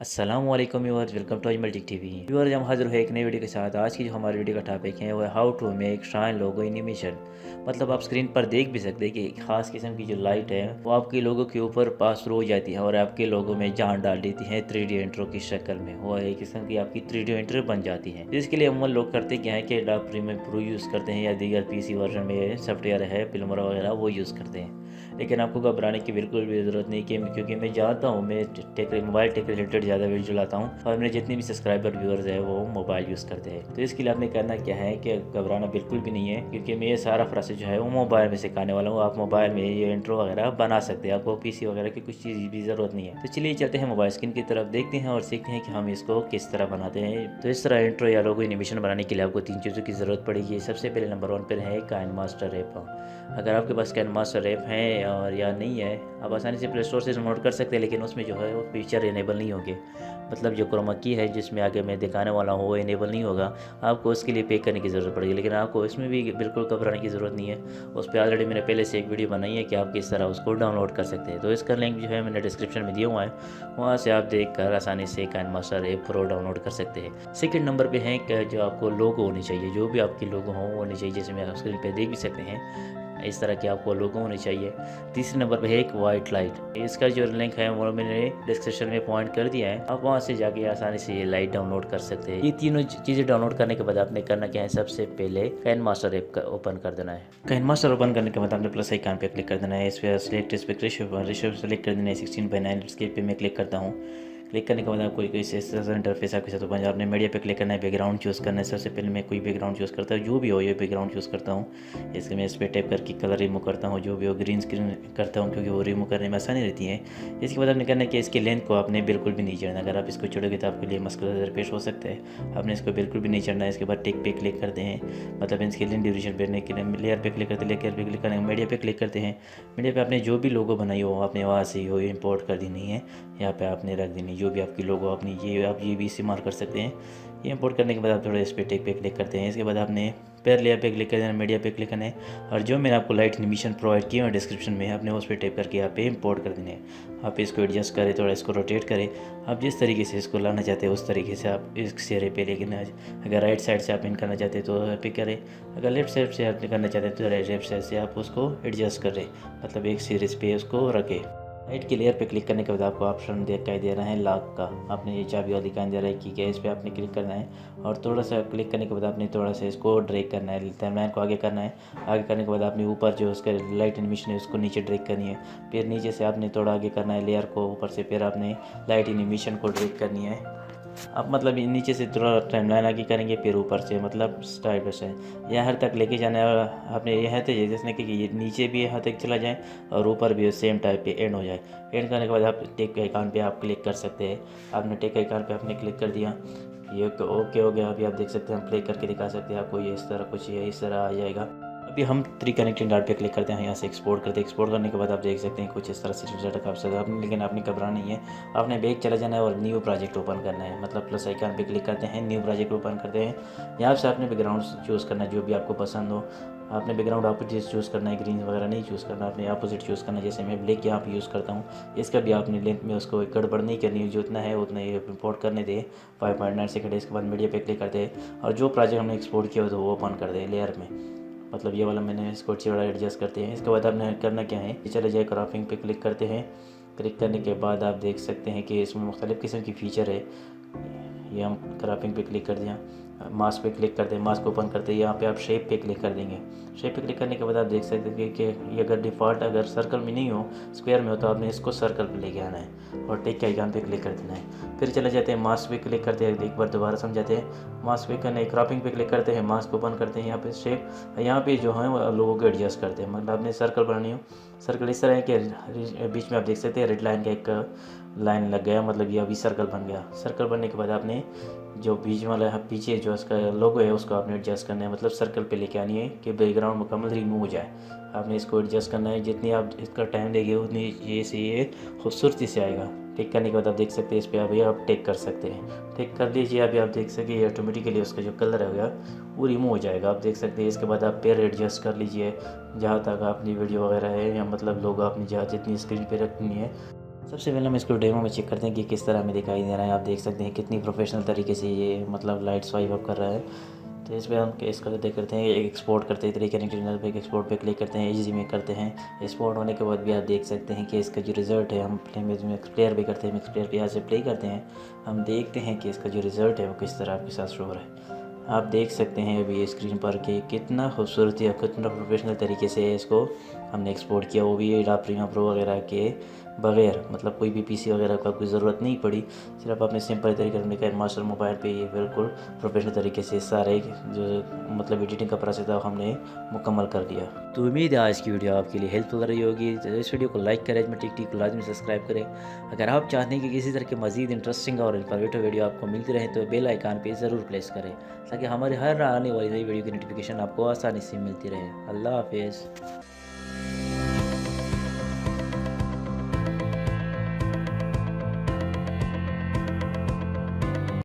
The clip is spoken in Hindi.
अस्सलामुअलैकुम viewers, welcome to Ajmal TV. Viewers, हम हाजिर हुए एक नई वीडियो के साथ। आज की जो हमारी वीडियो का टॉपिक है वो है how to make shine logo animation. मतलब आप स्क्रीन पर देख भी सकते हैं कि एक खास किस्म की जो लाइट है वो आपके लोगो के ऊपर पास थ्रू हो जाती है और आपके लोगो में जान डाल देती है 3D इंट्रो की शक्ल में। वो एक किस्म की आपकी 3D इंट्रो बन जाती है। जिसके लिए अमूमन लोग करते क्या है कि एडोब प्रीमियर प्रो यूज़ करते हैं या दीगर पीसी वर्जन में सॉफ्टवेयर है फिल्मर वगैरह वो यूज़ करते हैं। लेकिन आपको घबराने की बिल्कुल भी ज़रूरत नहीं कि क्योंकि मैं जानता हूँ, मैं मोबाइल टेक रिलेटेड ज़्यादा वीडियो चलाता हूँ और मेरे जितने भी सब्सक्राइबर व्यूअर्स हैं वो मोबाइल यूज़ करते हैं। तो इसके लिए आपने करना क्या है कि घबराना बिल्कुल भी नहीं है, क्योंकि मैं ये सारा प्रोसेस जो है वो मोबाइल में सिखाने वाला हूँ। आप मोबाइल में ये इंट्रो वगैरह बना सकते हैं, आपको पीसी वगैरह की कुछ चीज़ भी ज़रूरत नहीं है। तो चलिए चलते हैं मोबाइल स्क्रीन की तरफ, देखते हैं और सीखते हैं कि हम इसको किस तरह बनाते हैं। तो इस तरह इंट्रो या लोगो एनिमेशन बनाने के लिए आपको 3 चीज़ों की ज़रूरत पड़ेगी। सबसे पहले नंबर 1 पर है काइनमास्टर ऐप। अगर आपके पास काइनमास्टर ऐप है और या नहीं है, आप आसानी से प्ले स्टोर से डाउनलोड कर सकते हैं, लेकिन उसमें जो है वो फीचर इनेबल नहीं होंगे। मतलब जो क्रोमा की है जिसमें आगे मैं दिखाने वाला हूँ वो इनेबल नहीं होगा, आपको उसके लिए पे करने की ज़रूरत पड़ेगी। लेकिन आपको इसमें भी बिल्कुल घबराने की ज़रूरत नहीं है। उस पर ऑलरेडी मैंने पहले से एक वीडियो बनाई है कि आप किस तरह उसको डाउनलोड कर सकते हैं। तो इसका लिंक जो है मैंने डिस्क्रिप्शन में दिया हुआ है, वहाँ से आप देख कर आसानी से काइनमास्टर ऐप प्रो डाउनलोड कर सकते हैं। सेकंड नंबर पे है कि जो आपको लोगो होनी चाहिए, जो भी आपकी लोगो हो वो होनी चाहिए, जैसे मैं स्क्रीन पे देख भी सकते हैं इस तरह की आपको लोगो होनी चाहिए। तीसरे नंबर पे है एक वाइट लाइट। इसका जो लिंक है वो मैंने डिस्क्रिप्शन में पॉइंट कर दिया है, आप वहाँ से जाके आसानी से ये लाइट डाउनलोड कर सकते हैं। ये तीनों चीज़ें डाउनलोड करने के बाद आपने करना क्या है, सबसे पहले काइनमास्टर ऐप ओपन कर देना है। काइनमास्टर ओपन करने के बाद आपने प्लस आइकन पे क्लिक कर देना है। इस पर सिलेक्ट एस्पेक्ट रेशियो सेलेक्ट कर देना है 16:9। इसके पे मैं क्लिक करता हूँ। क्लिक करने के बाद आपको कोई इंटरफेस आपके साथ ओपन, आपने मीडिया पे क्लिक करना है, बैकग्राउंड चूज़ करना है। सबसे पहले मैं कोई बैकग्राउंड चूज़ करता हूँ, जो भी हो ये बैकग्राउंड चूज़ करता हूँ। इसके मैं इस पर टैप करके कलर रिमूव करता हूँ, जो भी हो ग्रीन स्क्रीन करता हूँ क्योंकि वो रिमूव करने में आसानी रहती है। इसके बाद आपने करना है कि इसकी लेंथ को आपने बिल्कुल भी नहीं चढ़ना। अगर आप इसको चढ़ोगे तो आपके लिए मसला दरपेश हो सकता है। आपने इसको बिल्कुल भी नहीं चढ़ना है। इसके बाद टिक पे क्लिक करते हैं, मतलब इसकी लेंथ ड्यूरेशन करने के लिए लेयर पे क्लिक करते हैं, लेयर पे क्लिक करेंगे, मीडिया पे क्लिक करते हैं। मीडिया पे आपने जो भी लोगो बनाई हो आपने वहाँ से हो इम्पोर्ट कर देनी है, यहाँ पे आपने रख देनी जो भी आपकी लोगो अपनी, ये आप ये भी इस्तेमाल कर सकते हैं। ये इंपोर्ट करने के बाद आप थोड़ा इस पर टेक पे क्लिक करते हैं। इसके बाद आपने पेयर लेयर पे क्लिक कर देना, मीडिया पे क्लिक करना है और जो मैंने आपको लाइट एनिमेशन प्रोवाइड किया है डिस्क्रिप्शन में, आपने उस पर टैप करके यहाँ पे इंपोर्ट कर देने हैं। आप इसको एडजस्ट करें, थोड़ा इसको रोटेट करें, आप जिस तरीके से इसको लाना चाहते हैं उस तरीके से आप इस चेहरे पे। लेकिन अगर राइट साइड से आप इन करना चाहते हैं तो पे करें, अगर लेफ्ट साइड से आप करना चाहते हैं तो लेफ्ट साइड से आप उसको एडजस्ट करें, मतलब एक सीरीज पे उसको रखें। लाइट की लेयर पे क्लिक करने के बाद आपको ऑप्शन दिखाई दे रहा है लॉक का, आपने ये चाबी वाला दिखाई दे रहा है कि इस पे आपने क्लिक करना है और थोड़ा सा क्लिक करने के बाद आपने थोड़ा सा इसको ड्रैग करना है, टाइमलाइन को आगे करना है। आगे करने के बाद आपने ऊपर जो उसका लाइट एनिमेशन है उसको नीचे ड्रैग करनी है, फिर नीचे से आपने थोड़ा आगे करना है लेयर को ऊपर से, फिर आपने लाइट एनिमेशन को ड्रैग करनी है। आप मतलब नीचे से थोड़ा टाइमलाइन आगे करेंगे, फिर ऊपर से मतलब स्टाइल बस है यहाँ तक लेके जाना है। आपने यहाँ तक जैसे कि ये नीचे भी यहाँ तक चला जाए और ऊपर भी सेम टाइप पे एंड हो जाए। एंड करने के बाद आप टेक आइकन पे आप क्लिक कर सकते हैं। आपने टेक आइकन पे आपने क्लिक कर दिया, ये ओके हो गया। अभी आप देख सकते हैं, हम प्ले करके दिखा सकते हैं आपको, ये इस तरह कुछ ये इस तरह आ जाएगा। अभी हम 3 कनेक्टिंग डॉट पे क्लिक करते हैं, यहाँ से एक्सपोर्ट करते हैं। एक्सपोर्ट करने के बाद आप देख सकते हैं कुछ इस तरह से रिजल्ट आप सकते हैं। लेकिन आपने घबराना नहीं है, आपने बैक चला जाना है और न्यू प्रोजेक्ट ओपन करना है। मतलब प्लस आइकन पे क्लिक करते हैं, न्यू प्रोजेक्ट ओपन करते हैं। यहाँ से आपने बैकग्राउंड चूज़ करना है जो भी आपको पसंद हो। आपने बैकग्राउंड अपोजिट चूज़ करना है, ग्रीन वगैरह नहीं चूज़ करना, आपने अपोजिट चूज़ करना है। जैसे मैं ब्लैक यहाँ पे यूज़ करता हूँ, इसका भी आपने लेंथ में उसको गड़बड़ नहीं करनी है, जो उतना है उतना ही इंपोर्ट करने दे 5.9 सेकंड। इसके बाद मीडिया पे क्लिक करते हैं और जो प्रोजेक्ट हमने एक्सपोर्ट किया हो तो वो ओपन कर दे लेयर में, मतलब ये वाला मैंने इसको अच्छी वाला एडजस्ट करते हैं। इसके बाद आपने करना क्या है, चले जाए क्रॉपिंग पे क्लिक करते हैं। क्लिक करने के बाद आप देख सकते हैं कि इसमें मुख्तलिफ़ किस्म की फ़ीचर है। ये हम क्रॉपिंग पे क्लिक कर दिया, मास्क पे क्लिक करते हैं, मास्क ओपन करते हैं। यहाँ पे आप शेप पे क्लिक कर देंगे। शेप पे क्लिक करने के बाद आप देख सकते हैं कि ये अगर डिफ़ॉल्ट अगर सर्कल में नहीं हो, स्क्वायर में हो, तो आपने इसको सर्कल पे लेके आना है और टिक के आइकन पे क्लिक कर देना है। फिर चले जाते हैं मास्क पे क्लिक करते हैं, एक बार दोबारा समझाते हैं। मास्क पे करना है, क्रॉपिंग पे क्लिक करते हैं, मास्क ओपन करते हैं। यहाँ पे शेप, यहाँ पे जो है लोगों को एडजस्ट करते हैं। मतलब आपने सर्कल बनानी हो, सर्कल इस तरह है कि बीच में आप देख सकते हैं रेड लाइन का एक लाइन लग गया, मतलब ये अभी सर्कल बन गया। सर्कल बनने के बाद आपने जो बीच वाला है पीछे जो इसका लोगो है उसको आपने एडजस्ट करना है, मतलब सर्कल पे लेके आनी है कि बैकग्राउंड मुकम्मल रिमूव हो जाए। आपने इसको एडजस्ट करना है, जितनी आप इसका टाइम देंगे उतनी ये से ये खूबसूरती से आएगा। टिक करने के बाद आप देख सकते हैं इस पर अभी आप टिक कर सकते हैं। टिक कर लीजिए, अभी आप देख सकते हैं ऑटोमेटिकली उसका जो कलर है वो रिमूव हो जाएगा, आप देख सकते हैं। इसके बाद आप पेयर एडजस्ट कर लीजिए जहाँ तक अपनी वीडियो वगैरह है, या मतलब लोग आपने जहाँ जितनी स्क्रीन पे रखनी है सबसे पहले हम इसको डेमो में चेक करते हैं कि किस तरह हमें दिखाई दे रहा है। आप देख सकते हैं कितनी प्रोफेशनल तरीके से ये मतलब लाइट स्वाइप अप कर रहा है। तो इस पर हम इसका देख करते हैं, एक्सपोर्ट करते हैं तरीके चैनल पे, एक्सपोर्ट पे क्लिक करते हैं, इजी में करते हैं। एक्सपोर्ट होने के बाद भी आप देख सकते हैं कि इसका जो रिज़ल्ट है, हम इमेज में प्लेयर भी करते हैं, मिक्स प्लेयर पे यहाँ से प्ले करते हैं। हम देखते हैं कि इसका जो रिज़ल्ट है वो किस तरह आपके साथ शो हो रहा है। आप देख सकते हैं अभी स्क्रीन पर कि कितना खूबसूरती और कितना प्रोफेशनल तरीके से इसको हमने एक्सपोर्ट किया, वो भी एडोब प्रीमियर प्रो वगैरह के बगैर। मतलब कोई भी पीसी वगैरह का कोई ज़रूरत नहीं पड़ी, सिर्फ अपने सिंपल तरीके से KineMaster मोबाइल पे ये बिल्कुल प्रोफेशनल तरीके से सारे जो मतलब एडिटिंग का प्रोसेस था हमने मुकम्मल कर दिया। तो उम्मीद है आज की वीडियो आपके लिए हेल्पफुल रही होगी। तो इस वीडियो को लाइक करें, अजमल टिक को लाजमी सब्सक्राइब करें। अगर आप चाहते हैं कि किसी तरह के मज़ीद इंटरेस्टिंग और इन्फॉर्मेटिव वीडियो आपको मिलती रहे तो बेल आइकन पे ज़रूर प्रेस करें, ताकि हमारे हर आने वाली नई वीडियो की नोटिफिकेशन आपको आसानी से मिलती रहे। अल्लाह हाफिज़।